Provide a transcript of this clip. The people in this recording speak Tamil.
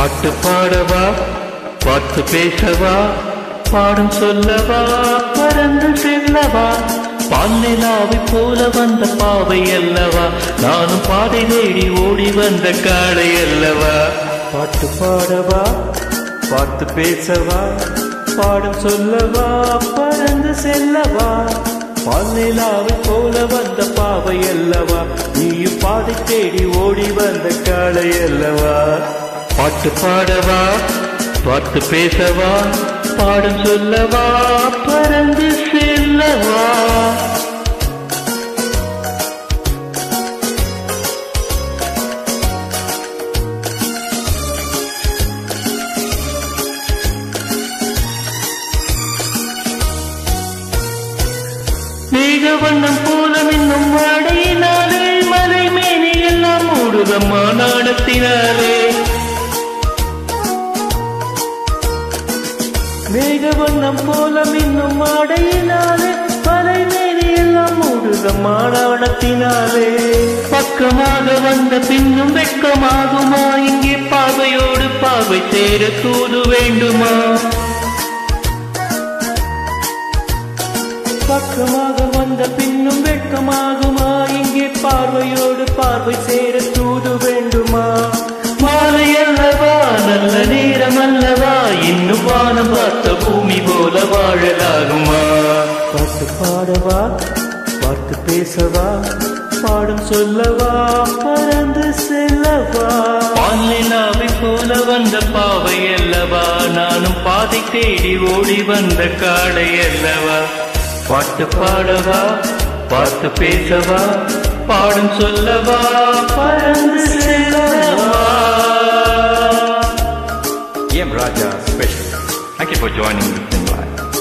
பாட்டு பாடவா, பார்த்து பேசவா, பாடும் சொல்லவா, பறந்து செல்லவா, பால்நிலாவை போல வந்த பாவை அல்லவா, நானும் பாதை தேடி ஓடி வந்த காளை அல்லவா. பாட்டு பாடவா, பார்த்து பேசவா, பாடும் சொல்லவா, பறந்து செல்லவா, பால்நிலாவை போல வந்த பாவை அல்லவா, நீயும் பாதை தேடி ஓடி வந்த காளை அல்லவா. பாட்டு பாடவா, பார்த்து பேசவா, பாடும் சொல்லவா, பறந்து செல்லவா. மேகவண்ணம் போல மின்னும் வாடையினாலே மலை மேனி எல்லாம் மூடுதம்மா நாணத்தினாலே. மேகவண்ணம் போல மின்னும் வாடையினாலே மலை மேனி எல்லாம் மூடுதம்மா நாணத்தினாலே. பக்கமாக வந்த பின்னும் வெட்கமாகுமா, இங்கே பார்வையோடு பார்வை சேர தூது வேண்டுமா. பக்கமாக வந்த பின்னும் வெட்கமாகுமா, இங்கே பார்வையோடு பார்வை சேர தூது வேண்டுமா. மாலை அல்லவா, நல்ல நேரம் அல்லவா, இன்னும் வானம் பார்த்த பூமி போல வாழலாகுமா. பாட்டு பாடவா, பார்த்து பேசவா, பாடும் சொல்லவா, பறந்து செல்லவா. பால்நிலாவை போல வந்த பாவை அல்லவா, நானும் பாதை தேடி ஓடி வந்த காளை அல்லவா. பாட்டு பாடவா, பார்த்து பேசவா, பாடும் சொல்லவா, பறந்து செல்லவா. M. Raja Special. Thank you for joining us in live.